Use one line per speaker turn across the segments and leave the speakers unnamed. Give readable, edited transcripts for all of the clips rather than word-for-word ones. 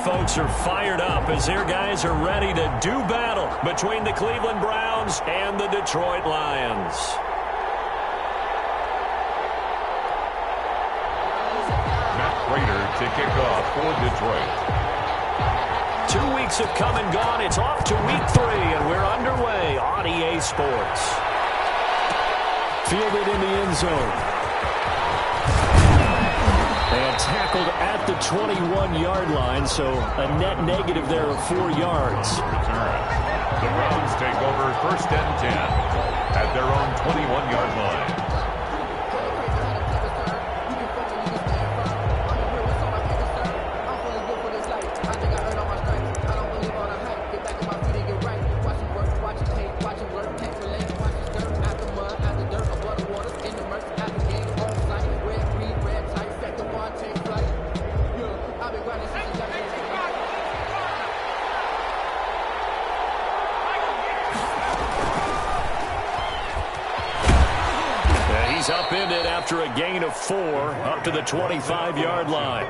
folks are fired up as their guys are ready to do battle between the Cleveland Browns and the Detroit Lions.
Matt Prater to kick off for Detroit.
2 weeks have come and gone. It's off to week 3, and we're underway on EA Sports. Fielded in the end zone. And tackled at the 21-yard line, so a net negative there of 4 yards.
Return. The Browns take over 1st and 10 at their own 21-yard line.
He's upended after a gain of 4 up to the 25-yard line.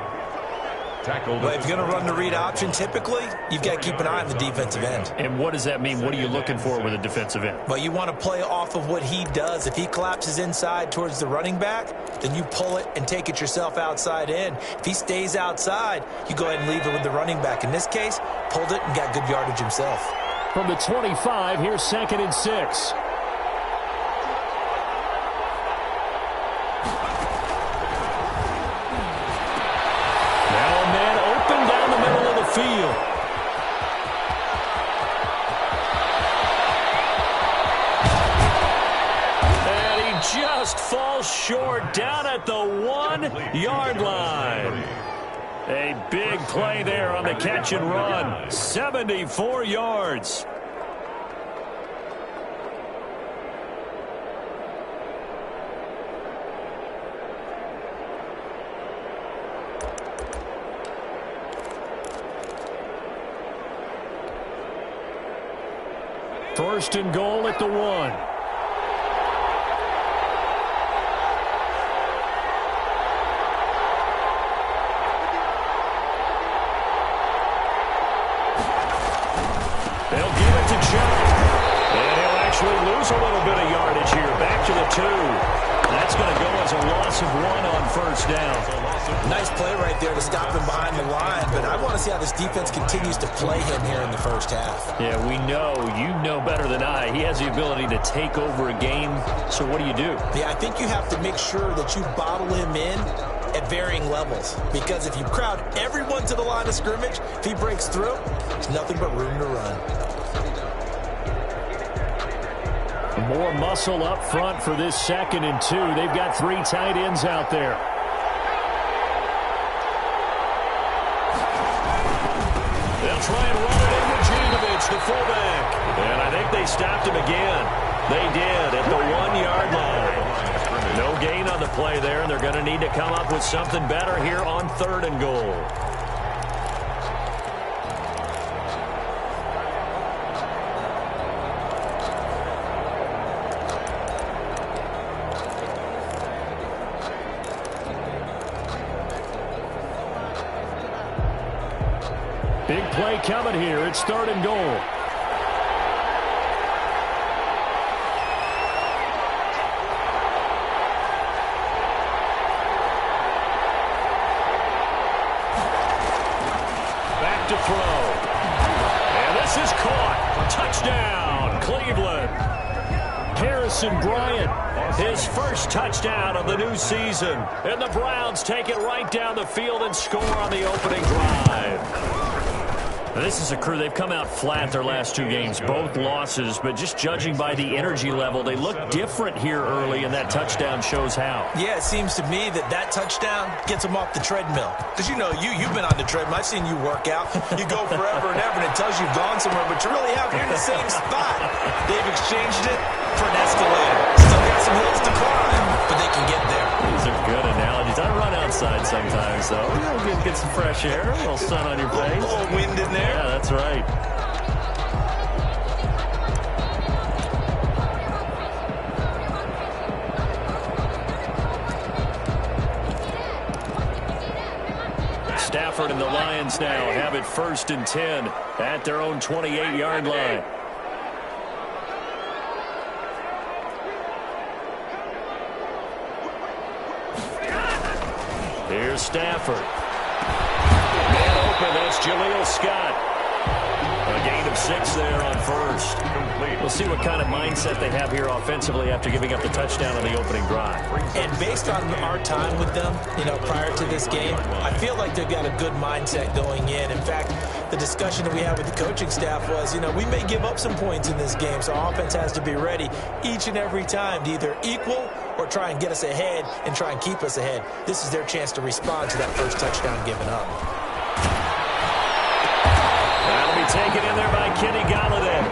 Tackled.
Well, if you're going to run the read option, typically, you've got to keep an eye on the defensive end.
And what does that mean? What are you looking for with a defensive end?
Well, you want to play off of what he does. If he collapses inside towards the running back, then you pull it and take it yourself outside in. If he stays outside, you go ahead and leave it with the running back. In this case, pulled it and got good yardage himself.
From the 25, here's 2nd and 6. Field. And he just falls short down at the 1-yard line. A big play there on the catch and run. 74 yards. First and goal at the 1. They'll give it to Chubb. And he'll actually lose a little bit of yardage here. Back to the 2. That's going to go as a loss of 1 on 1st down.
Nice play right there to stop him behind the line, but I want to see how this defense continues to play him here in the 1st half.
Yeah, we know. You know better than I. He has the ability to take over a game, so what do you do?
Yeah, I think you have to make sure that you bottle him in at varying levels, because if you crowd everyone to the line of scrimmage, if he breaks through, there's nothing but room to run.
More muscle up front for this 2nd and 2. They've got 3 tight ends out there. They'll try and run it in with Jakovich, the fullback. And I think they stopped him again. They did at the 1-yard line. No gain on the play there, and they're going to need to come up with something better here on 3rd and goal. Big play coming here. It's 3rd and goal. Back to throw. And this is caught. Touchdown, Cleveland. Harrison Bryant, his first touchdown of the new season. And the Browns take it right down the field and score on the opening drive. This is a crew, they've come out flat their last 2 games, both losses, but just judging by the energy level, they look different here early, and that touchdown shows how.
Yeah, it seems to me that touchdown gets them off the treadmill. Because you know, you've been on the treadmill. I've seen you work out. You go forever and ever, and it tells you've gone somewhere, but you really have. You're in the same spot. They've exchanged it for an escalator. Still got some hills to climb, but they can get there.
These are good analogies. I run outside sometimes, though. Get some fresh air, a little sun on your face.
A little wind in there.
Yeah, that's right. effort, and the Lions now have it 1st and 10 at their own 28-yard line. Here's Stafford. Man open, that's Jaleel Scott. A gain of 6 there on 1st. Complete. We'll see what kind of mindset they have here offensively after giving up the touchdown on the opening drive.
And based on our time with them, prior to this game, I feel like they've got a good mindset going in. In fact, the discussion that we had with the coaching staff was, we may give up some points in this game, so our offense has to be ready each and every time to either equal or try and get us ahead and try and keep us ahead. This is their chance to respond to that first touchdown given up.
That'll be taken in there by Kenny Galladay.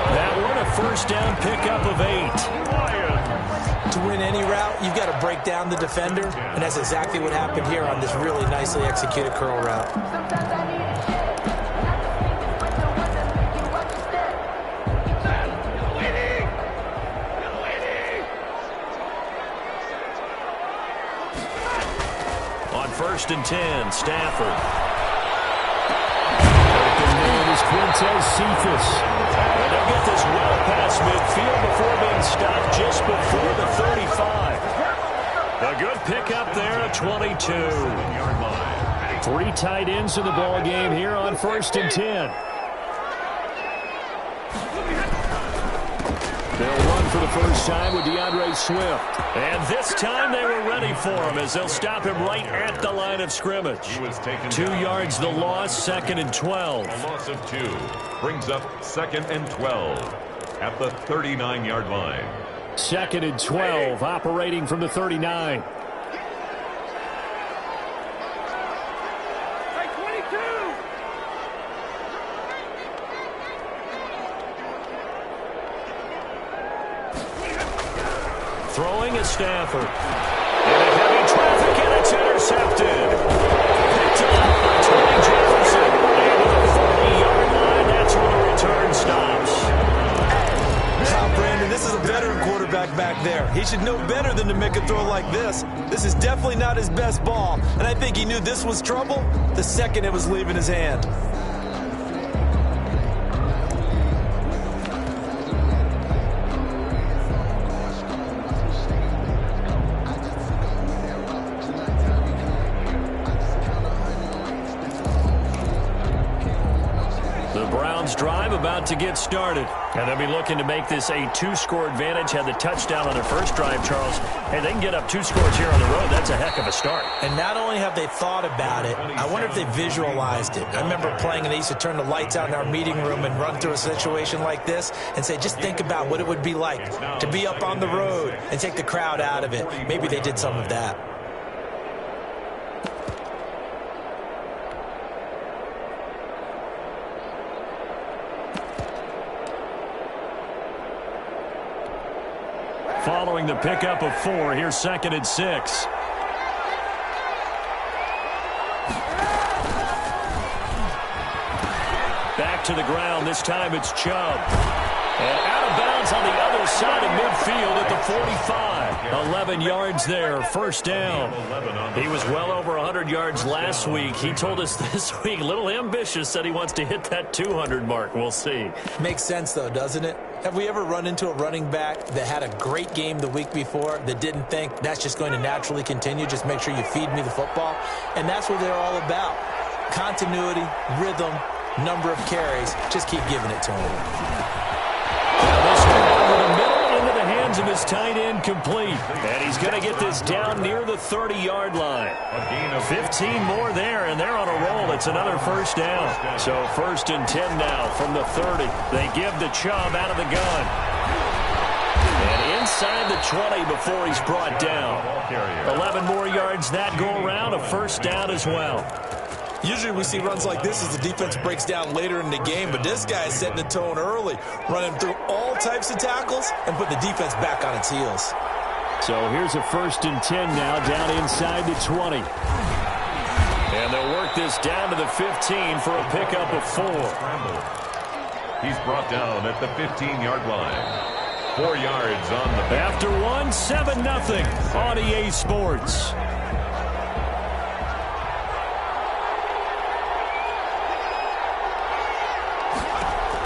That one a first down pickup of 8.
To win any route, you've got to break down the defender, and that's exactly what happened here on this really nicely executed curl route.
On 1st and 10, Stafford. Open man is Quintez Cephas. And they'll get this well past midfield before being stopped just before the 35. A good pickup there at 22. 3 tight ends in the ball game here on 1st and 10. They'll run for the first time with DeAndre Swift. And this time they were ready for him as they'll stop him right at the line of scrimmage. 2 yards the loss, 2nd and 12.
A loss of 2 brings up 2nd and 12 at the 39-yard line.
2nd and 12, operating from the 39. Throwing is Stafford. And a heavy traffic, and it's intercepted. Picked up by Tony Jefferson. And to the 40-yard line, that's where the return stops.
Brandon, this is a veteran quarterback back there. He should know better than to make a throw like this. This is definitely not his best ball. And I think he knew this was trouble the second it was leaving his hand.
Drive about to get started, and they'll be looking to make this a 2-score advantage. Had the touchdown on their first drive, Charles. Hey, they can get up 2 scores here on the road. That's a heck of a start.
And not only have they thought about it, I wonder if they visualized it. I remember playing, and they used to turn the lights out in our meeting room and run through a situation like this and say, just think about what it would be like to be up on the road and take the crowd out of it. Maybe they did some of that.
Following the pickup of 4, here's 2nd and 6. Back to the ground. This time it's Chubb. And out of bounds on the other side of midfield at the 45. 11 yards there, first down. He was well over 100 yards last week. He told us this week, a little ambitious, said he wants to hit that 200 mark. We'll see.
Makes sense, though, doesn't it? Have we ever run into a running back that had a great game the week before that didn't think that's just going to naturally continue? Just make sure you feed me the football. And that's what they're all about. Continuity, rhythm, number of carries. Just keep giving it to him.
This one over the middle into the hands of his tight end, complete. And he's going to get this down near the 30-yard line. 15 more there, and they're on a roll. It's another first down. So 1st and 10 now from the 30. They give the Chubb out of the gun. And inside the 20 before he's brought down. 11 more yards that go around, a first down as well.
Usually we see runs like this as the defense breaks down later in the game, but this guy is setting the tone early, running through all types of tackles and putting the defense back on its heels.
So here's a 1st and 10 now, down inside the 20. And they'll work this down to the 15 for a pickup of 4.
He's brought down at the 15-yard line. 4 yards on the back.
After 1, 7-0 on EA Sports.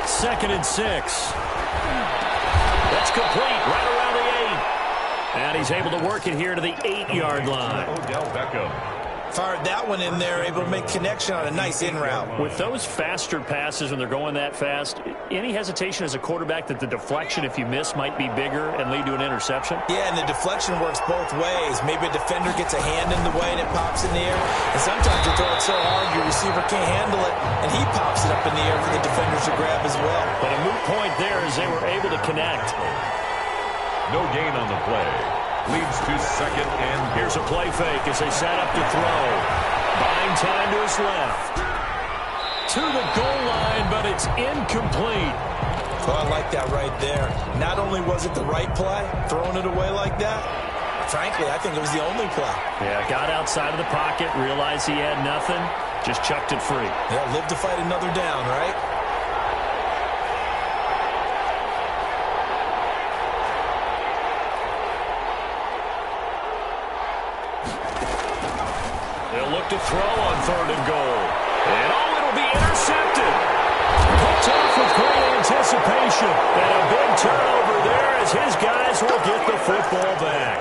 2nd and 6. That's complete right around the 8. And he's able to work it here to the 8-yard line.
Odell Beckham.
Fired that one in there, able to make connection on a nice in route.
With those faster passes when they're going that fast, any hesitation as a quarterback that the deflection, if you miss, might be bigger and lead to an interception?
Yeah, and the deflection works both ways. Maybe a defender gets a hand in the way and it pops in the air. And sometimes you throw it so hard your receiver can't handle it, and he pops it up in the air for the defenders to grab as well.
But a moot point there as they were able to connect.
No gain on the play. Leads to 2nd and
here's a play fake as they set up to throw. Buying time to his left. To the goal line, but it's incomplete.
Oh, I like that right there. Not only was it the right play, throwing it away like that, frankly, I think it was the only play.
Yeah, got outside of the pocket, realized he had nothing, just chucked it free.
Yeah, live to fight another down, right?
They'll look to throw on 3rd and goal. And it'll be intercepted. Picked off with great anticipation. And a big turnover there as his guys will get the football back.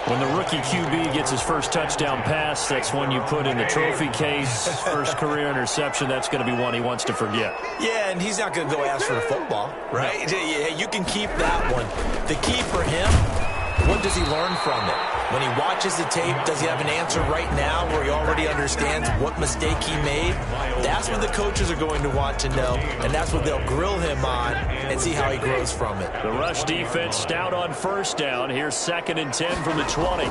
When the rookie QB gets his first touchdown pass, that's one you put in the trophy case. First career interception, that's going to be one he wants to forget.
Yeah, and he's not going to go ask for the football, right? Yeah, you can keep that one. The key for him, what does he learn from it? When he watches the tape, does he have an answer right now where he already understands what mistake he made? That's what the coaches are going to want to know, and that's what they'll grill him on and see how he grows from it.
The rush defense stout on 1st down. Here's 2nd and 10 from the 20.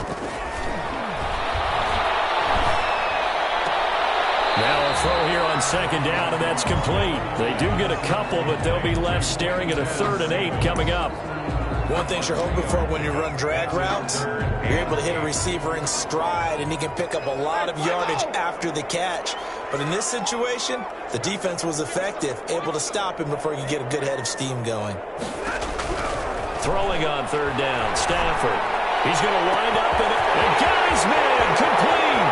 Now a throw here on 2nd down, and that's complete. They do get a couple, but they'll be left staring at a 3rd and 8 coming up.
One thing you're hoping for when you run drag routes, you're able to hit a receiver in stride, and he can pick up a lot of yardage after the catch. But in this situation, the defense was effective, able to stop him before he could get a good head of steam going.
Throwing on 3rd down, Stafford. He's going to wind up in it. And Gary's man, complete.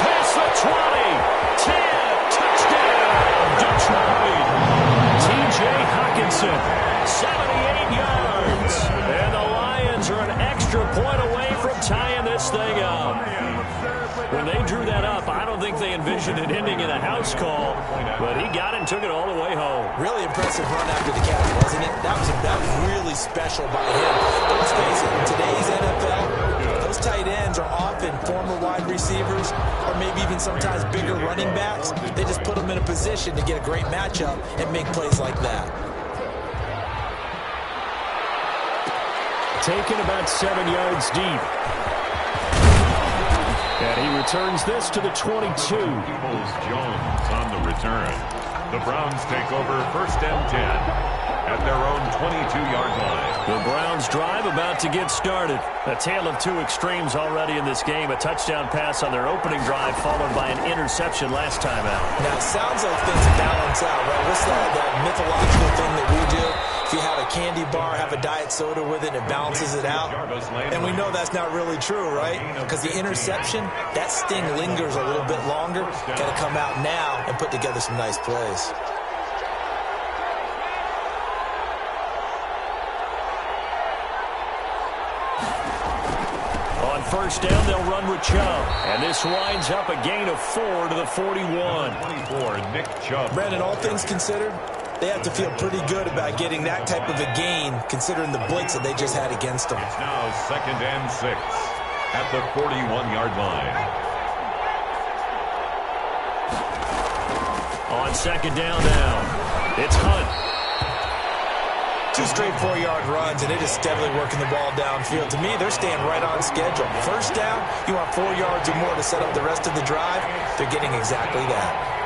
Past the 20, 10, touchdown, Detroit. T.J. Hockenson, 78 yards. And the Lions are an extra point away from tying this thing up. When they drew that up, I don't think they envisioned it ending in a house call, but he got it and took it all the way home.
Really impressive run after the catch, wasn't it? That was really special by him. But let's face it, in today's NFL, those tight ends are often former wide receivers or maybe even sometimes bigger running backs. They just put them in a position to get a great matchup and make plays like that.
Taken about 7 yards deep. And he returns this to the 22.
Jones on the return. The Browns take over 1st and 10 at their own 22-yard line.
The Browns drive about to get started. A tale of two extremes already in this game. A touchdown pass on their opening drive followed by an interception last time out.
Now, it sounds like things balance out, right? What's that mythological thing that we do? If you have a candy bar, have a diet soda with it, it balances it out. And we know that's not really true, right? Because the interception, that sting lingers a little bit longer. Got to come out now and put together some nice plays.
On 1st down, they'll run with Chubb. And this winds up a gain of 4 to the 41.
24, Nick Chubb.
Brandon, all things considered, they have to feel pretty good about getting that type of a gain, considering the blitz that they just had against them.
It's now 2nd and 6 at the 41-yard line.
On 2nd down now, it's Hunt.
2 straight 4-yard runs, and they're just steadily working the ball downfield. To me, they're staying right on schedule. 1st down, you want 4 yards or more to set up the rest of the drive. They're getting exactly that.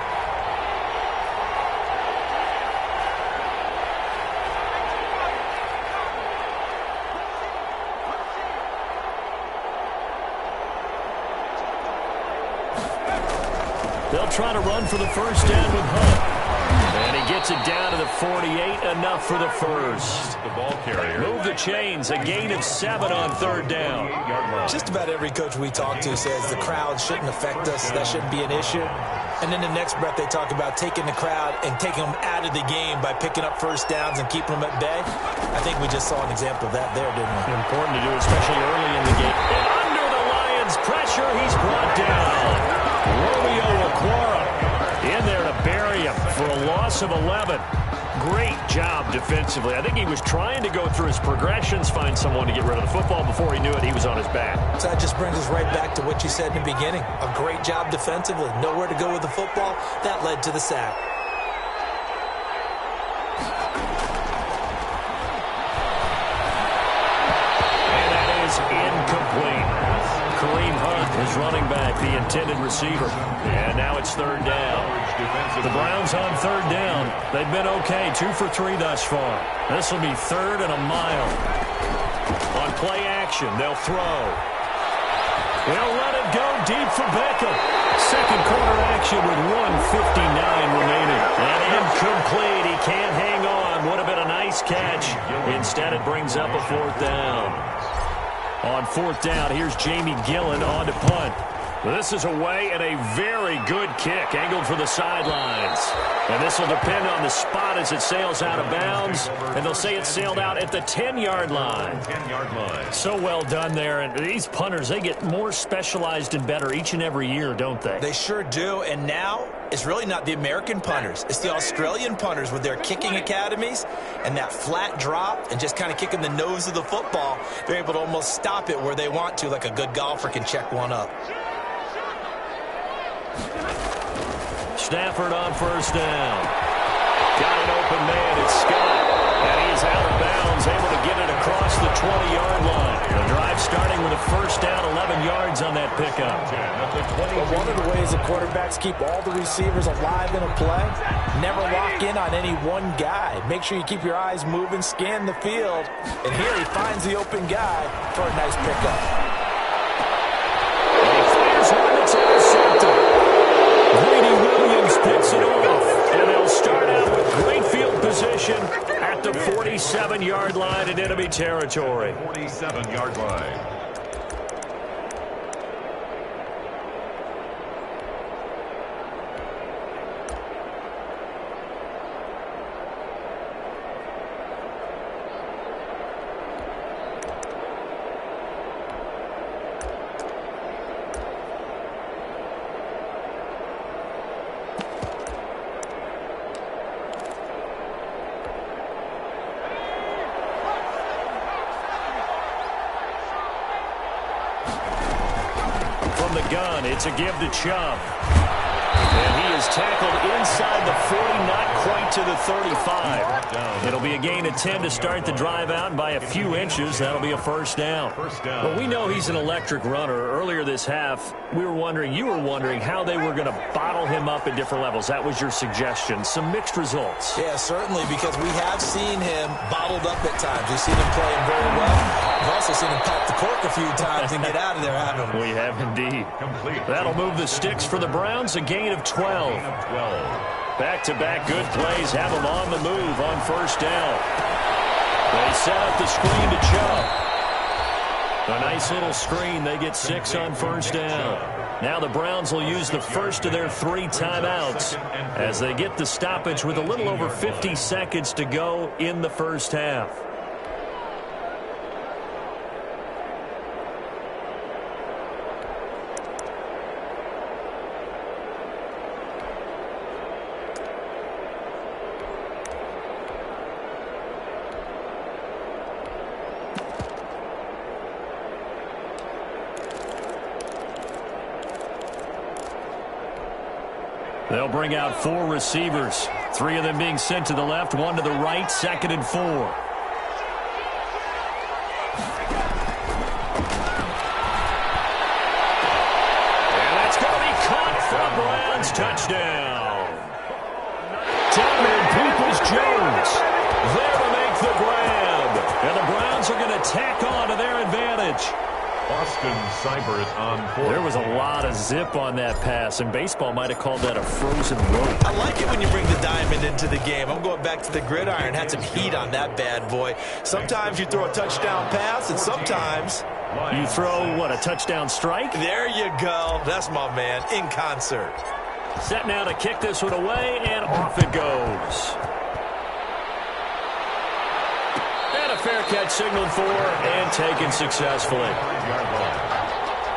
They'll try to run for the 1st down with Hunt. And he gets it down to the 48, enough for the first.
The ball carrier.
Move the chains, a gain of 7 on 3rd down.
Just about every coach we talk to says the crowd shouldn't affect us. That shouldn't be an issue. And then the next breath, they talk about taking the crowd and taking them out of the game by picking up first downs and keeping them at bay. I think we just saw an example of that there, didn't we?
Important to do, especially early in the game. And under the Lions' pressure, he's brought down. Romeo Okwara in there to bury him for a loss of 11. Great job defensively. I think he was trying to go through his progressions, find someone to get rid of the football. Before he knew it, he was on his back.
So that just brings us right back to what you said in the beginning. A great job defensively. Nowhere to go with the football. That led to the sack.
And that is incomplete. Kareem Hunt is running back, the intended receiver. And now it's third down. The Browns on third down. They've been okay, 2 for 3 thus far. This will be third and a mile. On play action, they'll throw. They'll let it go deep for Beckham. Second quarter action with 1:59 remaining. And incomplete. He can't hang on. Would have been a nice catch. Instead, it brings up a fourth down. On fourth down, here's Jamie Gillen on to punt. This is away and a very good kick, angled for the sidelines. And this will depend on the spot as it sails out of bounds. And they'll say it sailed out at the 10-yard line.
10-yard line.
So well done there. And these punters, they get more specialized and better each and every year, don't they?
They sure do. And now it's really not the American punters. It's the Australian punters with their kicking academies and that flat drop and just kind of kicking the nose of the football. They're able to almost stop it where they want to, like a good golfer can check one up.
Stafford on first down. Got an open man. It's Scott. And he's out of bounds, able to get it across the 20-yard line. The drive starting with a first down, 11 yards on that pickup.
Well, one of the ways the quarterbacks keep all the receivers alive in a play, never lock in on any one guy. Make sure you keep your eyes moving, scan the field. And here he finds the open guy for a nice pickup.
He fires one that's intercepted. Grady Williams picks it off, and they'll start out with great field position at the 47-yard line in enemy territory.
47-yard line.
Gun. It's a give to Chubb. And he is tackled inside the 40, not quite to the 35. It'll be a gain of 10 to start the drive out, and by a few inches, that'll be a first down. But we know he's an electric runner. Earlier this half, you were wondering how they were going to bottle him up at different levels. That was your suggestion. Some mixed results.
Yeah, certainly, because we have seen him bottled up at times. We've seen him playing very well. We've also seen him pop the cork a few times and get out of there, haven't we?
We have indeed.
Complete.
That'll move the sticks for the Browns, a gain of 12. Back-to-back good plays have them on the move on first down. They set up the screen to Chubb. A nice little screen. They get 6 on first down. Now the Browns will use the first of their 3 timeouts as they get the stoppage with a little over 50 seconds to go in the first half. They'll bring out 4 receivers, 3 of them being sent to the left, 1 to the right, 2nd and 4. And that's going to be caught for a Browns touchdown. Tyler Peoples-Jones there to make the grab. And the Browns are going to tack on to their advantage.
Austin Seibert on 4.
There was a lot of zip on that pass, and baseball might have called that a frozen rope.
I like it when you bring the diamond into the game. I'm going back to the gridiron. Had some heat on that bad boy. Sometimes you throw a touchdown pass, and sometimes
you throw, what, a touchdown strike?
There you go. That's my man, in concert.
Set now to kick this one away, and off it goes. And a fair catch signaled for and taken successfully.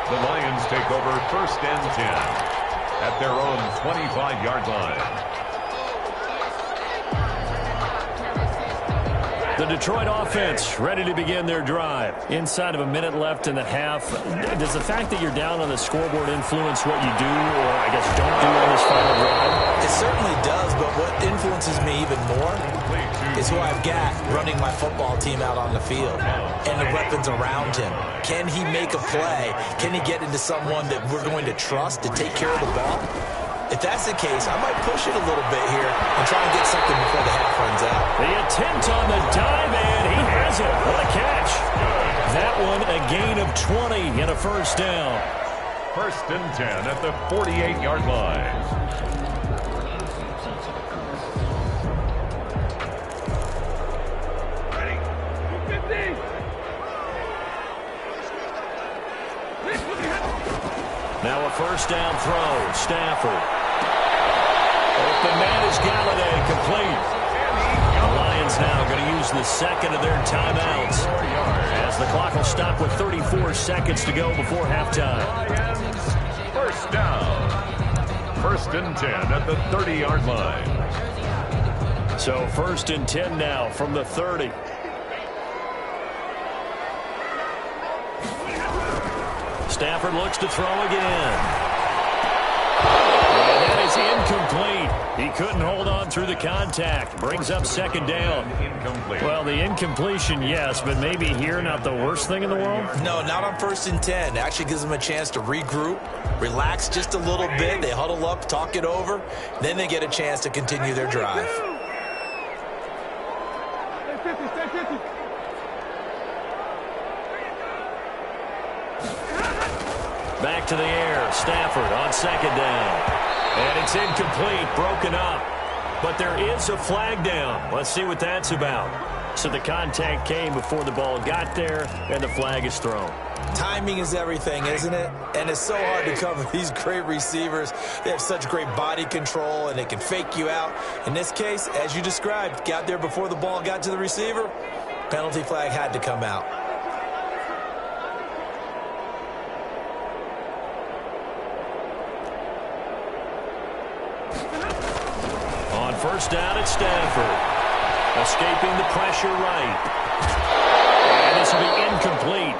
The Lions take over 1st and 10 at their own 25-yard line.
The Detroit offense ready to begin their drive. Inside of a minute left in the half. Does the fact that you're down on the scoreboard influence what you do, or I guess don't do on this final drive?
It certainly does, but what influences me even more is who I've got running my football team out on the field and the weapons around him. Can he make a play? Can he get into someone that we're going to trust to take care of the ball? If that's the case, I might push it a little bit here and try and get something before the half runs out.
The attempt on the dive, and he has it. What a catch. That one a gain of 20 and a first down.
1st and 10 at the 48-yard line.
Now a first down throw. Stafford. Open man is Galladay, complete. The Lions now going to use the second of their timeouts as the clock will stop with 34 seconds to go before halftime.
First down. 1st and 10 at the 30-yard line.
So 1st and 10 now from the 30. Stafford looks to throw again. And that is incomplete. He couldn't hold on through the contact. Brings up 2nd down.
Incomplete.
Well, the incompletion, yes, but maybe here not the worst thing in the world?
No, not on 1st and 10. It actually gives them a chance to regroup, relax just a little bit. They huddle up, talk it over. Then they get a chance to continue their drive.
Back to the air. Stafford on 2nd down. And it's incomplete, broken up. But there is a flag down. Let's see what that's about. So the contact came before the ball got there, and the flag is thrown.
Timing is everything, isn't it? And it's so hard to cover these great receivers. They have such great body control, and they can fake you out. In this case, as you described, got there before the ball got to the receiver. Penalty flag had to come out.
On 1st down, it's Stafford. Escaping the pressure right. And this will be incomplete.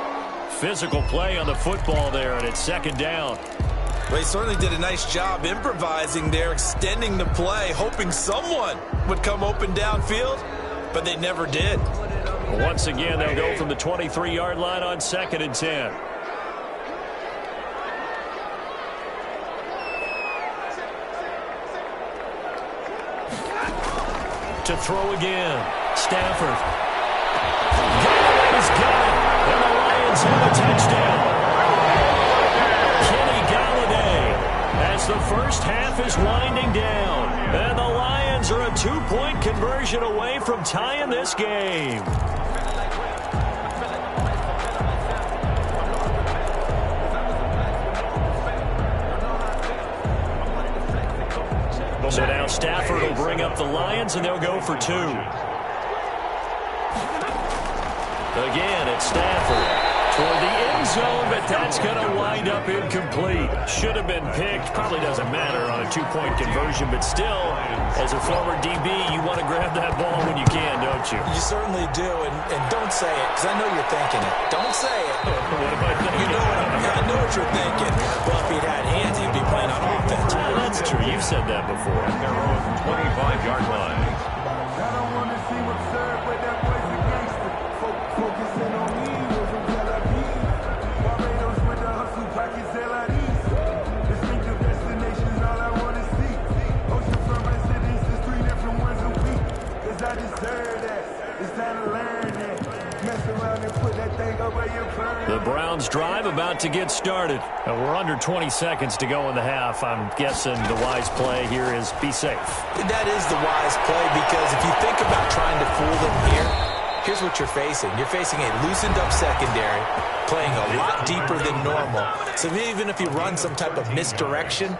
Physical play on the football there, and it's 2nd down.
Well, he certainly did a nice job improvising there, extending the play, hoping someone would come open downfield, but they never did.
Once again, they'll go from the 23-yard line on 2nd and 10. To throw again. Stafford. Galladay has got it. And the Lions have a touchdown. Kenny Galladay as the first half is winding down. And the Lions are a 2-point conversion away from tying this game. So now Stafford will bring up the Lions, and they'll go for 2. Again, it's Stafford toward the end zone, but that's going to wind up incomplete. Should have been picked. Probably doesn't matter on a 2-point conversion, but still, as a former DB, you want to grab that ball when you can, don't you?
You certainly do, and don't say it, because I know you're thinking it. Don't say it.
What am I thinking?
I know what you're thinking. Well, if he'd had hands, he'd be playing on offense.
Well, that's true. You've said that before.
Their own 25-yard line.
The
Browns drive about to get started. We're under 20 seconds to go in the half. I'm guessing the wise play here is be safe.
That is the wise play, because if you think about trying to fool them here, here's what you're facing. You're facing a loosened up secondary, playing a lot deeper than normal. So even if you run some type of misdirection,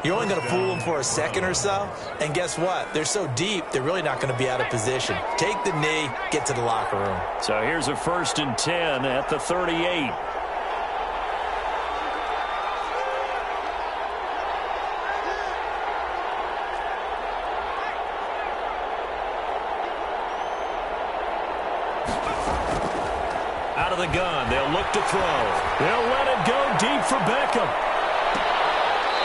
You're only going to fool them for a second or so, and guess what? They're so deep, they're really not going to be out of position. Take the knee, get to the locker room.
So here's a 1st and 10 at the 38. Out of the gun, they'll look to throw. They'll let it go deep for Beckham.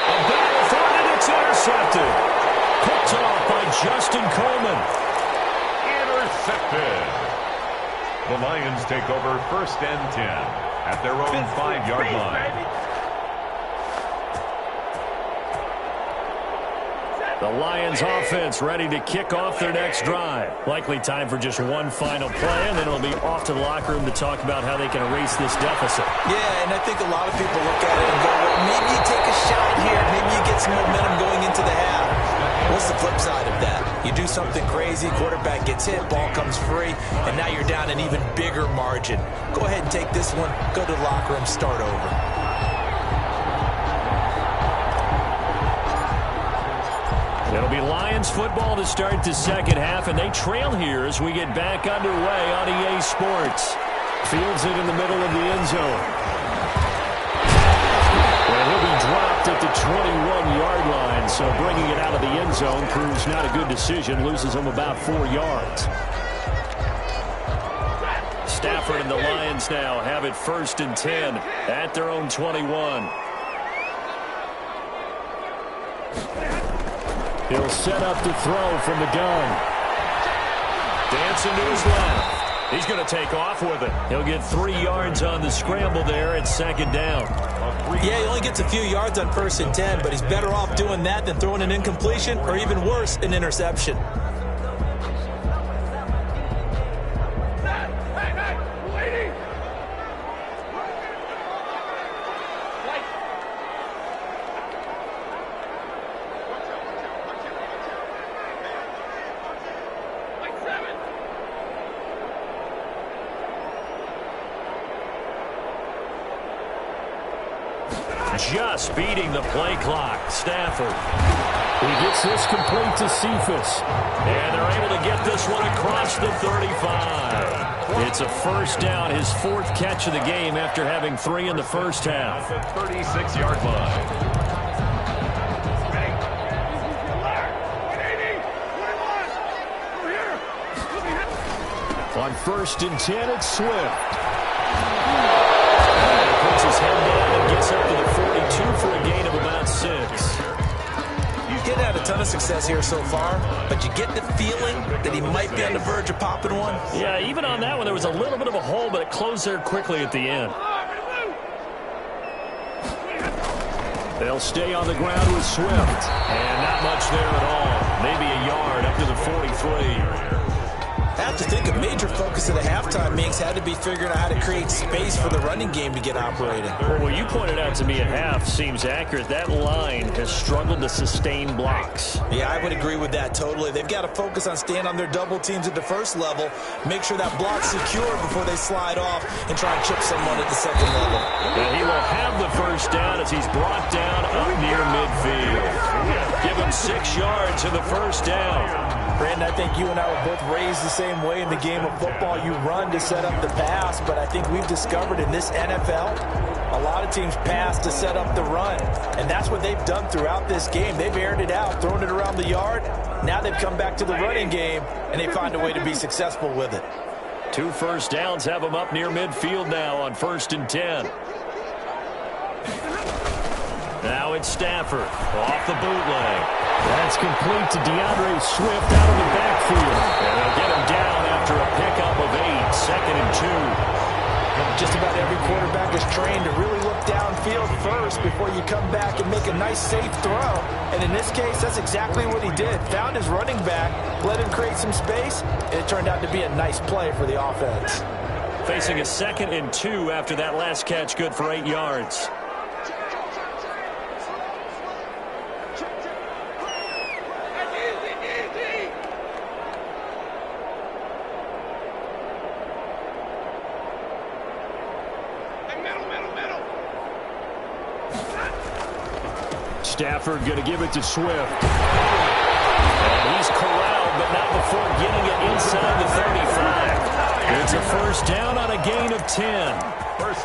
A battle for it, and it's intercepted. Picked off by Justin Coleman.
Intercepted. The Lions take over 1st and 10 at their own 5-yard line.
The Lions offense ready to kick off their next drive. Likely time for just one final play, and then it'll be off to the locker room to talk about how they can erase this deficit.
Yeah, and I think a lot of people look at it and go, well, maybe you take a shot here. Maybe you get some momentum going into the half. What's the flip side of that? You do something crazy, quarterback gets hit, ball comes free, and now you're down an even bigger margin. Go ahead and take this one, go to the locker room, start over.
It'll be Lions football to start the second half, and they trail here as we get back underway on EA Sports. Fields it in the middle of the end zone. And he'll be dropped at the 21-yard line, so bringing it out of the end zone proves not a good decision, loses him about 4 yards. Stafford and the Lions now have it 1st and 10 at their own 21. He'll set up to throw from the gun. Dancing to his left. He's going to take off with it. He'll get 3 yards on the scramble there at 2nd down.
Yeah, he only gets a few yards on 1st and 10, but he's better off doing that than throwing an incompletion or even worse, an interception.
Just beating the play clock. Stafford. He gets this complete to Cephas. And they're able to get this one across the 35. It's a 1st down, his 4th catch of the game after having 3 in the first half.
At the 36-yard line.
On 1st and 10, it's Swift. And he puts his head down and gets up to the 42 for a gain of about 6.
He's getting had a ton of success here so far, but you get the feeling that he might be on the verge of popping one.
Yeah, even on that one, there was a little bit of a hole, but it closed there quickly at the end. They'll stay on the ground with Swift. And not much there at all. Maybe a yard up to the 43.
I have to think a major focus of the halftime meetings had to be figuring out how to create space for the running game to get operating.
Well, what you pointed out to me at half seems accurate. That line has struggled to sustain blocks.
Yeah, I would agree with that totally. They've got to focus on staying on their double teams at the first level, make sure that block's secure before they slide off and try and chip someone at the second level.
And he will have the 1st down as he's brought down up near midfield. Give him 6 yards to the 1st down.
Brandon, I think you and I were both raised the same way in the game of football. You run to set up the pass, but I think we've discovered in this NFL, a lot of teams pass to set up the run, and that's what they've done throughout this game. They've aired it out, thrown it around the yard. Now they've come back to the running game, and they find a way to be successful with it.
2 first downs have them up near midfield now on 1st and 10. Now it's Stafford off the bootleg. That's complete to DeAndre Swift out of the backfield. And they'll get him down after a pickup of 8, 2nd and 2.
Just about every quarterback is trained to really look downfield first before you come back and make a nice, safe throw. And in this case, that's exactly what he did. Found his running back, let him create some space, and it turned out to be a nice play for the offense.
Facing a 2nd and 2 after that last catch, good for 8 yards. Stafford going to give it to Swift. And he's corralled, but not before getting it inside the 35. It's a first down on a gain of 10.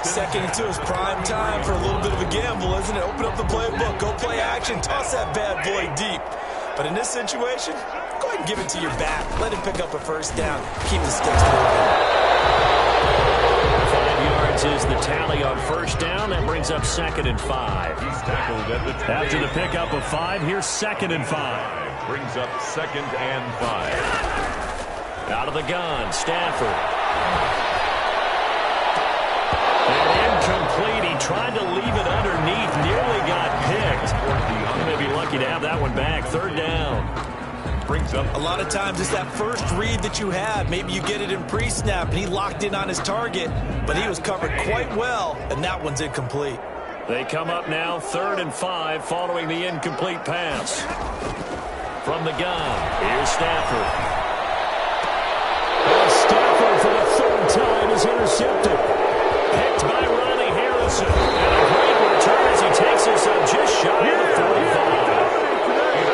Second into his prime time for a little bit of a gamble, isn't it? Open up the playbook, go play action, toss that bad boy deep. But in this situation, go ahead and give it to your back. Let him pick up a first down. Keep the sticks moving.
5 yards is the tally on first down. That brings up 2nd and 5.
He's tackled at the 20.
After the pickup of 5, here's 2nd and 5.
Brings up 2nd and 5.
Out of the gun, Stafford. And incomplete. He tried to leave it underneath. Nearly got picked. He may be lucky to have that one back. 3rd down.
Brings up.
A lot of times it's that first read that you have. Maybe you get it in pre-snap, and he locked in on his target, but he was covered quite well, and that one's incomplete.
They come up now, 3rd and 5, following the incomplete pass. From the gun, here's Stafford. And Stafford for the 3rd time is intercepted. Picked by Ronnie Harrison. And a great return as he takes us up just shy of the 45.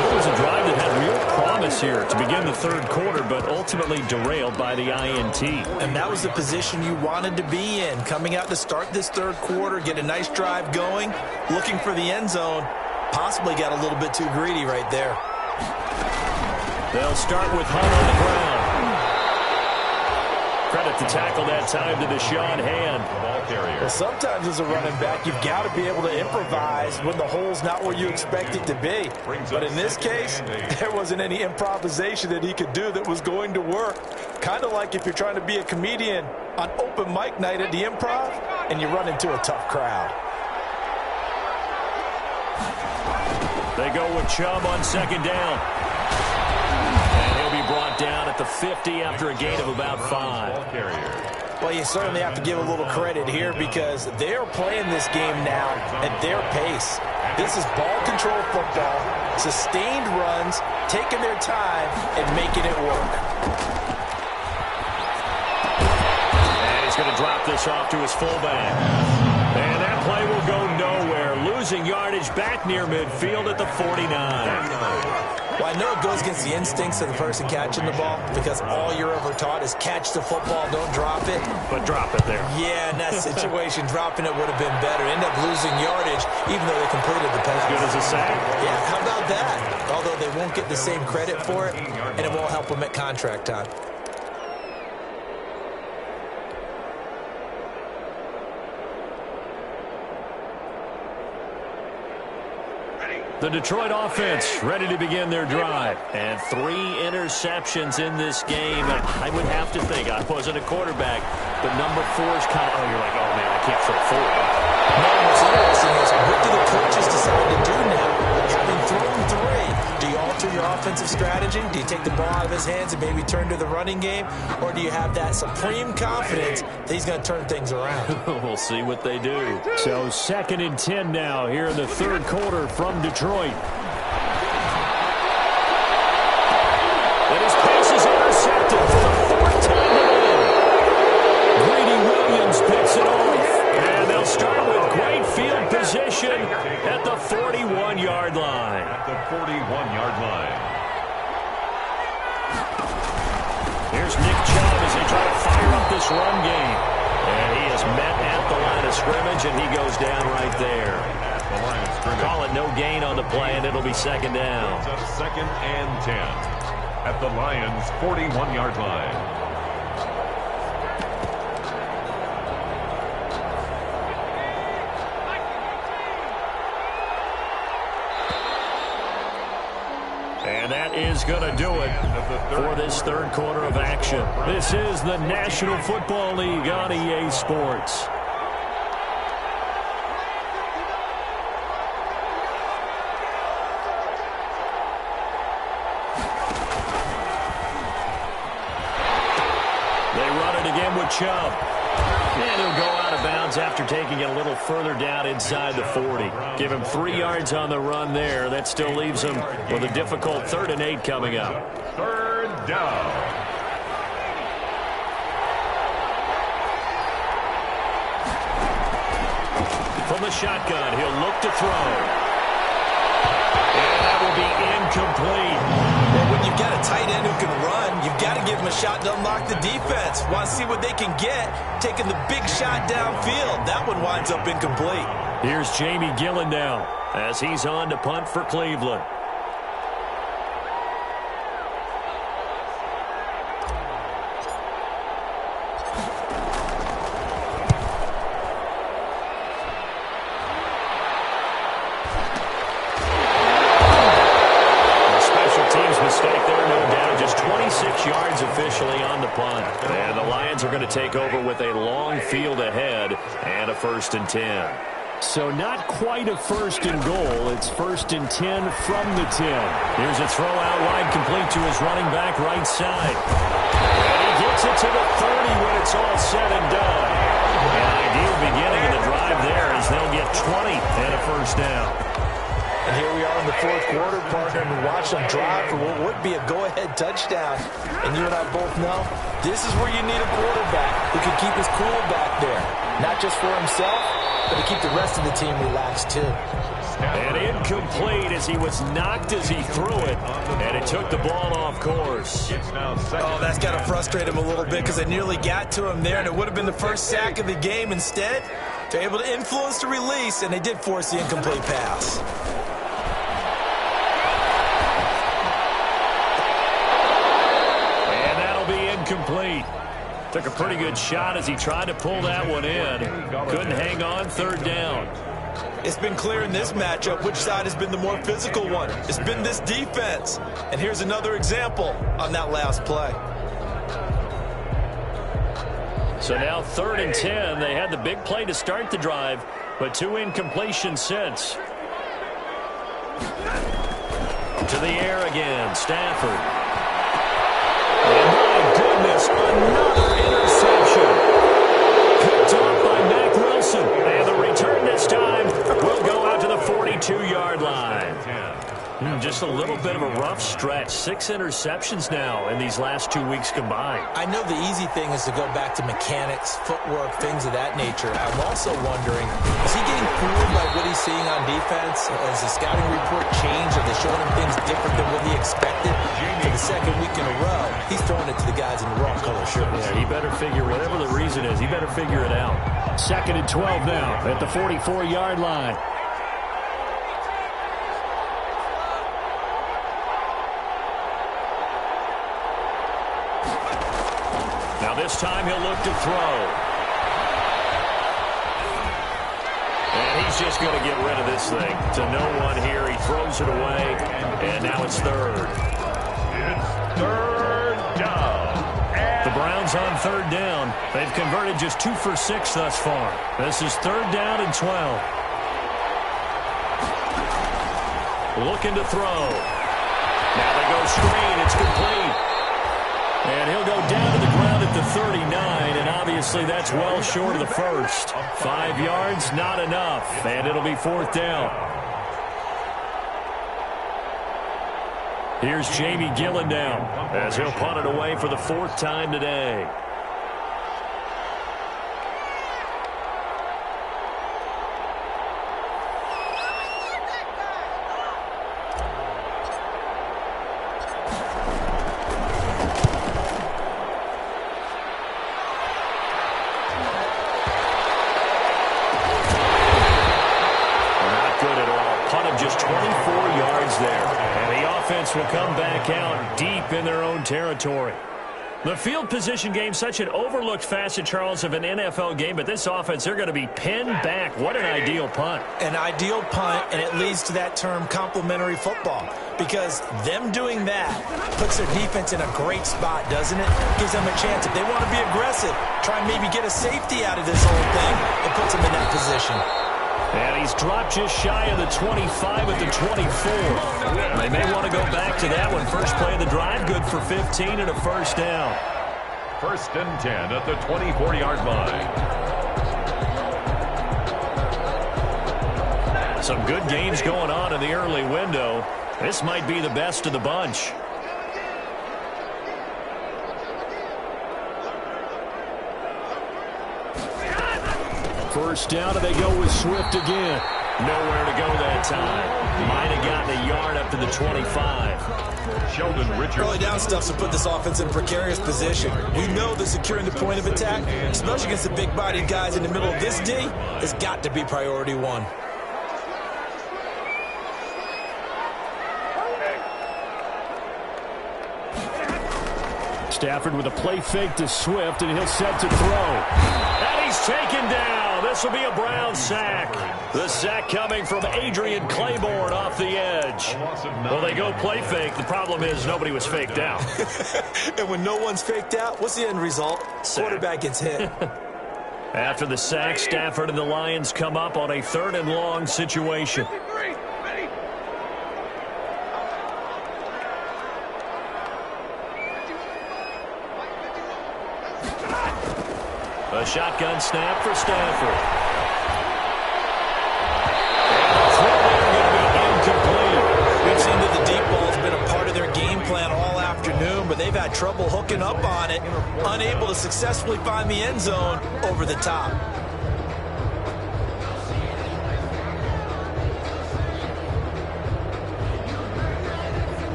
It was a drive that had real promise here to begin the 3rd quarter, but ultimately derailed by the INT.
And that was the position you wanted to be in. Coming out to start this 3rd quarter, get a nice drive going, looking for the end zone. Possibly got a little bit too greedy right there.
They'll start with Hunt on the ground. Credit the tackle that time to Deshaun Hand.
Ball carrier.
Well, sometimes as a running back, you've got to be able to improvise when the hole's not where you expect it to be. But in this case, there wasn't any improvisation that he could do that was going to work. Kind of like if you're trying to be a comedian on open mic night at the Improv and you run into a tough crowd.
They go with Chubb on 2nd down. Brought down at the 50 after a gain of about 5.
Well, you certainly have to give a little credit here because they're playing this game now at their pace. This is ball control football, sustained runs, taking their time and making it work.
And he's going to drop this off to his fullback. And that play will go nowhere. Losing yardage back near midfield at the 49.
Well, I know it goes against the instincts of the person catching the ball because all you're ever taught is catch the football, don't drop it.
But drop it there.
Yeah, in that situation, dropping it would have been better. End up losing yardage even though they completed the pass.
As good as a sack.
Yeah, how about that? Although they won't get the same credit for it, and it won't help them at contract time.
The Detroit offense ready to begin their drive. And 3 interceptions in this game. I would have to think, I wasn't a quarterback, but number 4 is kind of, you're like, oh, man, I can't throw 4.
No, what's interesting is what do the coaches decide to do now? Having thrown 3, do you alter your offensive strategy? Do you take the ball out of his hands and maybe turn to the running game? Or do you have that supreme confidence that he's going to turn things around?
We'll see what they do. So 2nd and 10 now here in the 3rd quarter from Detroit. And his pass is intercepted for the 4th time today. Greedy Williams picks it off. And they'll start with great field position at the 41-yard line.
At the 41-yard line.
Here's Nick Chubb as they try to fire up this run game. And he is met at the line of scrimmage, and he goes down right there.
At the line of scrimmage.
Call it no gain on the play, and it'll be 2nd down.
It's up 2nd and 10. At the Lions' 41-yard line.
And that is going to do it for this 3rd quarter of action. This is the National Football League on EA Sports. They run it again with Chubb. And he'll go out of bounds after taking it a little further down inside the 40. Give him 3 yards on the run there. That still leaves him with a difficult 3rd and 8 coming up.
3rd down.
From the shotgun, he'll look to throw. will be incomplete.
Well, when you've got a tight end who can run, you've got to give him a shot to unlock the defense. Want to see what they can get, taking the big shot downfield. That one winds up incomplete.
Here's Jamie Gillen now as he's on to punt for Cleveland. Yards officially on the punt. And the Lions are going to take over with a long field ahead and a 1st and 10. So not quite a 1st and goal. It's 1st and 10 from the 10. Here's a throw out wide complete to his running back right side. And he gets it to the 30 when it's all said and done. An ideal beginning of the drive there as they'll get 20 and a 1st down.
And here we are in the 4th quarter, partner, and watch them drive for what would be a go-ahead touchdown. And you and I both know this is where you need a quarterback who can keep his cool back there. Not just for himself, but to keep the rest of the team relaxed, too.
And incomplete as he was knocked as he threw it, and it took the ball off course.
Oh, that's got to frustrate him a little bit because they nearly got to him there, and it would have been the first sack of the game. Instead, they're able to influence the release, and they did force the incomplete pass.
Complete. Took a pretty good shot as he tried to pull that one in. Couldn't hang on 3rd down.
It's been clear in this matchup which side has been the more physical one. It's been this defense. And here's another example on that last play.
So now 3rd and 10. They had the big play to start the drive, but 2 incompletions since. To the air again, Stafford. And my goodness, another interception. Picked off by Mack Wilson. And the return this time will go out to the 42-yard line. Just a little bit of a rough stretch. 6 interceptions now in these last 2 weeks combined.
I know the easy thing is to go back to mechanics, footwork, things of that nature. I'm also wondering, is he getting fooled by what he's seeing on defense? Has the scouting report changed? Are they showing him things different than what he expected? For the 2nd week in a row, he's throwing it to the guys in the wrong color shirts.
Yeah, he better figure, whatever the reason is, he better figure it out. 2nd and 12 now at the 44-yard line. Now this time he'll look to throw. And he's just going to get rid of this thing to no one here. He throws it away, and now it's 3rd.
It's 3rd down.
The Browns on 3rd down. They've converted just 2 for 6 thus far. This is 3rd down and 12. Looking to throw. Now they go screen. It's complete. And he'll go down to the ground at the 39, and obviously that's well short of the 1st. 5 yards, not enough, and it'll be 4th down. Here's Jamie Gillen now as he'll punt it away for the 4th time today. Will come back out deep in their own territory. The field position game, such an overlooked facet, Charles, of an NFL game, but this offense, they're going to be pinned back. What an ideal punt.
An ideal punt, and it leads to that term complementary football, because them doing that puts their defense in a great spot, doesn't it? Gives them a chance. If they want to be aggressive, try and maybe get a safety out of this whole thing, it puts them in that position.
And he's dropped just shy of the 25 at the 24. They may want to go back to that one. First play of the drive, good for 15 and a 1st down.
1st and 10 at the 24-yard line.
Some good games going on in the early window. This might be the best of the bunch. First down, and they go with Swift again. Nowhere to go that time. Might have gotten a yard up to the 25.
Sheldon Richardson.
Early down stuff to put this offense in a precarious position. We know that securing the point of attack, especially against the big-bodied guys in the middle of this D, has got to be priority one.
Stafford with a play fake to Swift, and he'll set to throw. And he's taken down. This will be a Brown sack. The sack coming from Adrian Claiborne off the edge. Well, they go play fake. The problem is nobody was faked out.
And when no one's faked out, what's the end result?
Sack.
Quarterback gets hit.
After the sack, Stafford and the Lions come up on a 3rd and long situation. A shotgun snap for Stafford. And the throw there going to be incomplete.
We've seen that the deep ball has been a part of their game plan all afternoon, but they've had trouble hooking up on it, unable to successfully find the end zone over the top.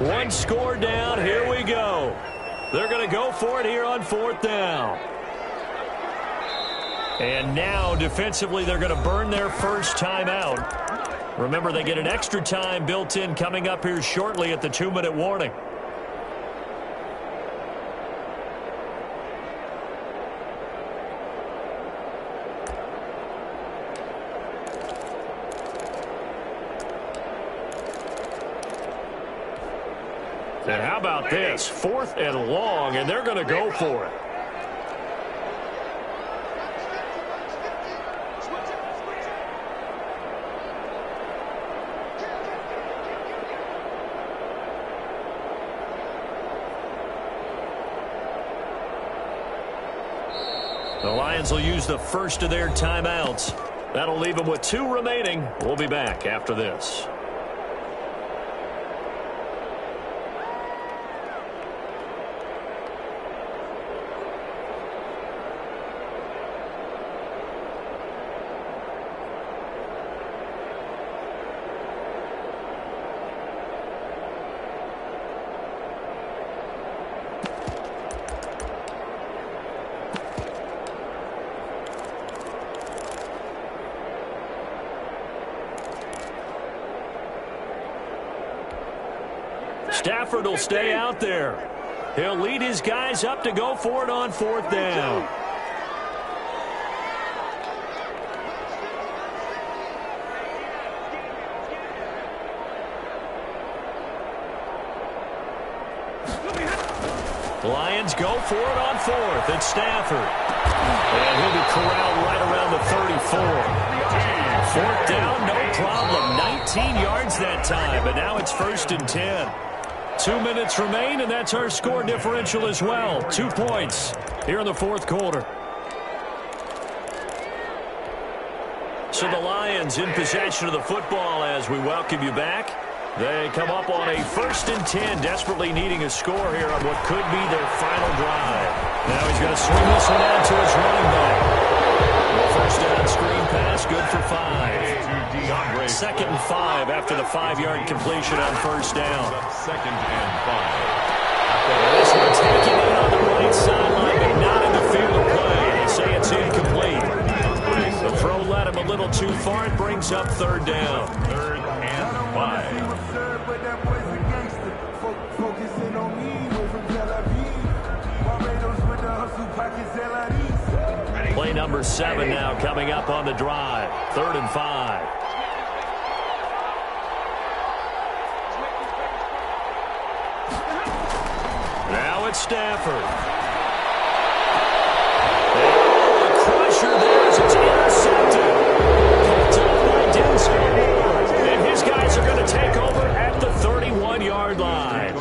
One score down. Here we go. They're going to go for it here on 4th down. And now, defensively, they're going to burn their first timeout. Remember, they get an extra time built in coming up here shortly at the 2-minute warning. And how about this? 4th and long, and they're going to go for it. The Lions will use the first of their timeouts. That'll leave them with 2 remaining. We'll be back after this. Stafford will stay out there. He'll lead his guys up to go for it on 4th down. Lions go for it on 4th. It's Stafford. And he'll be corralled right around the 34. 4th down, no problem. 19 yards that time, but now it's 1st and 10. 2 minutes remain, and that's our score differential as well. 2 points here in the 4th quarter. So the Lions in possession of the football as we welcome you back. They come up on a 1st and 10, desperately needing a score here on what could be their final drive. Now he's going to swing this one out to his running back. The 1st down screen pass, good for 5. 2nd and 5 after the 5-yard completion on 1st down.
2nd and 5.
This one taken in on the right sideline, but not in the field of play. They say it's incomplete. The throw led him a little too far. It brings up 3rd down.
3rd and 5.
Play number 7 now coming up on the drive. 3rd and 5. Now it's Stafford. And a crusher there as it's intercepted. Picked up by Denzel. And his guys are going to take over at the 31-yard line.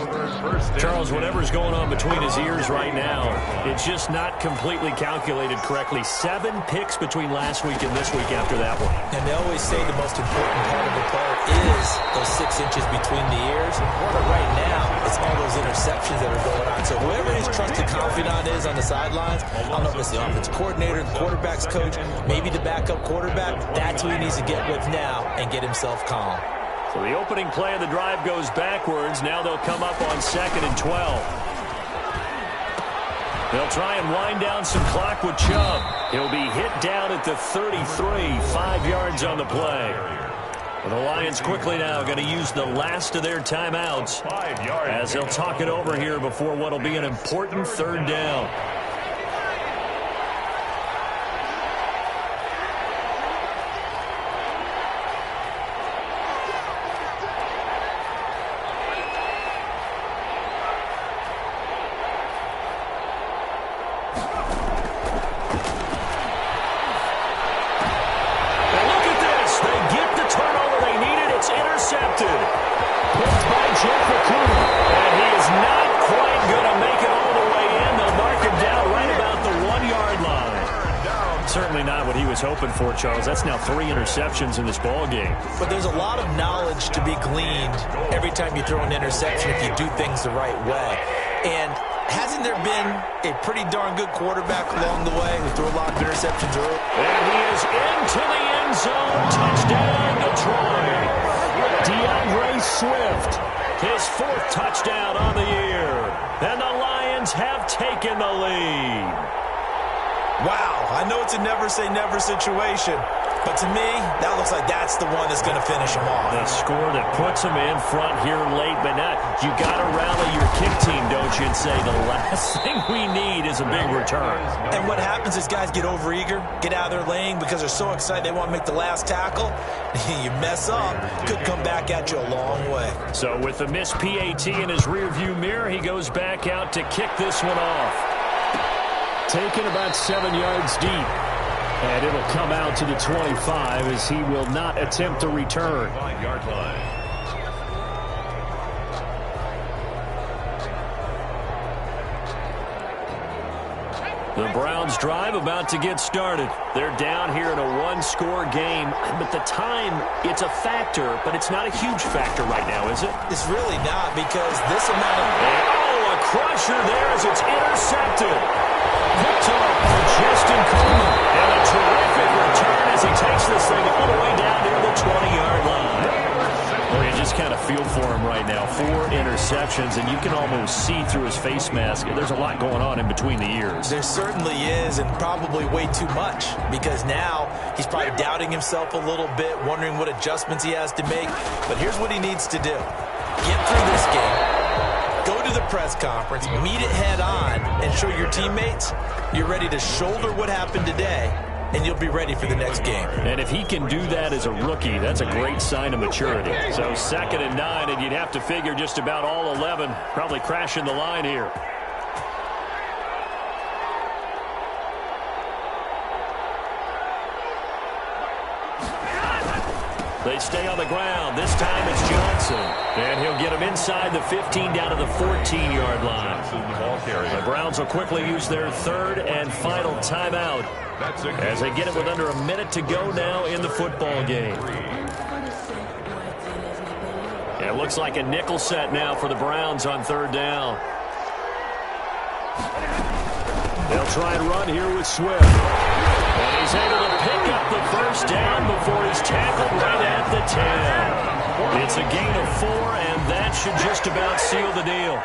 Charles, Charles, whatever's going on between his ears right now, it's just not completely calculated correctly. 7 picks between last week and this week after that one.
And they always say the most important part of a player is those 6 inches between the ears. But right now, it's all those interceptions that are going on. So whoever his trusted confidant is on the sidelines, I don't know if it's the offensive coordinator, the quarterback's coach, maybe the backup quarterback, that's who he needs to get with now and get himself calm.
So the opening play of the drive goes backwards. Now they'll come up on 2nd and 12. They'll try and wind down some clock with Chubb. He'll be hit down at the 33, 5 yards on the play. And the Lions quickly now going to use the last of their timeouts as they'll talk it over here before what will be an important 3rd down. Hoping for, Charles. That's now 3 interceptions in this ball game.
But there's a lot of knowledge to be gleaned every time you throw an interception if you do things the right way. And hasn't there been a pretty darn good quarterback along the way who threw a lot of interceptions early?
And he is into the end zone. Touchdown, Detroit. DeAndre Swift, his 4th touchdown on the year. And the Lions have taken the lead.
Wow, I know it's a never-say-never situation, but to me, that looks like that's the one that's going to finish him off.
The score that puts him in front here late, but now you got to rally your kick team, don't you, and say the last thing we need is a big return.
And what happens is guys get overeager, get out of their lane because they're so excited they want to make the last tackle. You mess up, could come back at you a long way. So
with the missed PAT in his rearview mirror, he goes back out to kick this one off. Taken about 7 yards deep. And it'll come out to the 25 as he will not attempt to return.
5-yard line.
The Browns drive about to get started. They're down here in a 1-score game. But the time, it's a factor, but it's not a huge factor right now, is it?
It's really not because this amount of...
Oh, a crusher there as it's intercepted. Picked off for Justin Coleman. And a terrific return as he takes this thing all the way down near the 20-yard line. Well, you just kind of feel for him right now. 4 interceptions, and you can almost see through his face mask. There's a lot going on in between the ears.
There certainly is, and probably way too much, because now he's probably doubting himself a little bit, wondering what adjustments he has to make. But here's what he needs to do. Get through this game. Go to the press conference, meet it head on, and show your teammates you're ready to shoulder what happened today, and you'll be ready for the next game.
And if he can do that as a rookie, that's a great sign of maturity. So 2nd and 9, and you'd have to figure just about all 11 probably crashing the line here. They stay on the ground. This time it's Johnson. And he'll get him inside the 15 down to the 14-yard line. The Browns will quickly use their 3rd and final timeout as they get it with under a minute to go now in the football game. It looks like a nickel set now for the Browns on 3rd down. They'll try and run here with Swift. And he's able to pick up the 1st down before he's tackled right at the 10. It's a gain of 4, and that should just about seal the deal.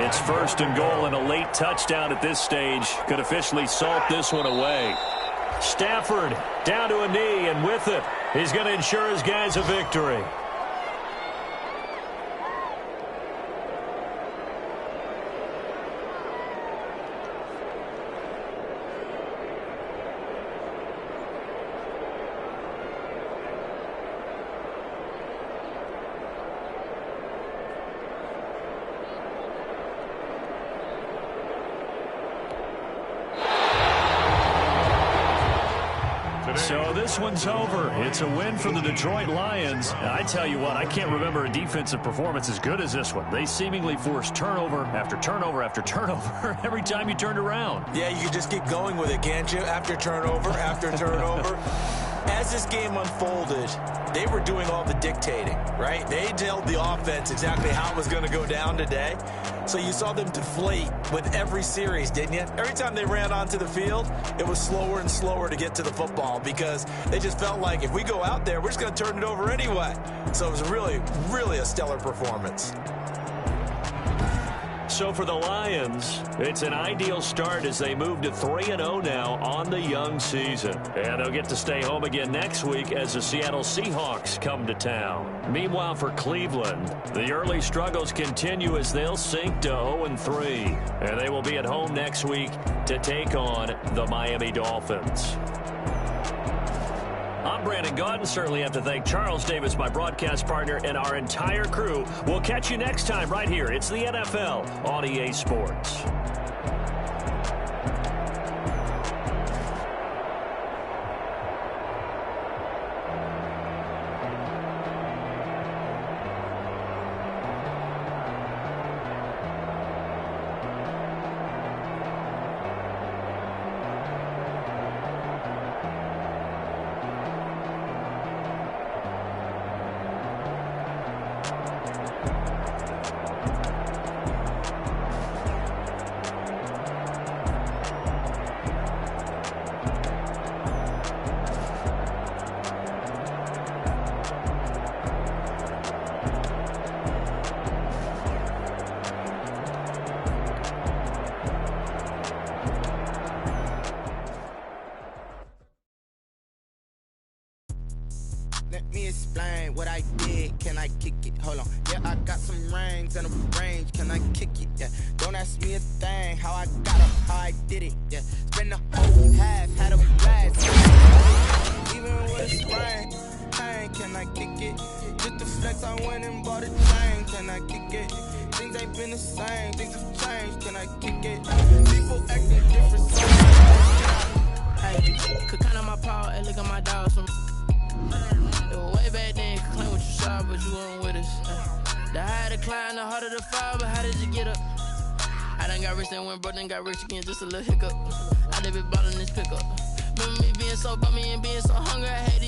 It's 1st and goal, and a late touchdown at this stage could officially salt this one away. Stafford down to a knee, and with it, he's going to ensure his guys a victory.
today.
So this one's over. It's a win for the Detroit Lions. And I tell you what, I can't remember a defensive performance as good as this one. They seemingly forced turnover after turnover after turnover every time you turned around.
Yeah, you can just keep going with it, can't you? After turnover, after turnover. As this game unfolded, they were doing all the dictating, right? They told the offense exactly how it was going to go down today. So you saw them deflate with every series, didn't you? Every time they ran onto the field, it was slower and slower to get to the football because they just felt like if we go out there, we're just going to turn it over anyway. So it was really, really a stellar performance.
So for the Lions, it's an ideal start as they move to 3-0 now on the young season. And they'll get to stay home again next week as the Seattle Seahawks come to town. Meanwhile, for Cleveland, the early struggles continue as they'll sink to 0-3. And they will be at home next week to take on the Miami Dolphins. I'm Brandon Gaudin. Certainly have to thank Charles Davis, my broadcast partner, and our entire crew. We'll catch you next time right here. It's the NFL on EA Sports.
Let me explain what I did. Can I kick it? Hold on. Yeah, I got some rings and a range. Can I kick it? Yeah. Don't ask me a thing. How I got up, how I did it. Yeah. Spend the whole half, had a blast. Even with a sprain. Hey, can I kick it? Just the flex, I went and bought a chain. Can I kick it? Things ain't been the same. Things have changed. Can I kick it? People acting different. So
hey, could count on my power and look at my dogs from. Way back then, you could claim what you saw, but you weren't with us. The higher the climb, the harder the fall, but how did you get up? I done got rich, then went broke, then got rich again, just a little hiccup. I did be ballin' this pickup. Remember me being so bummy and being so hungry, I hate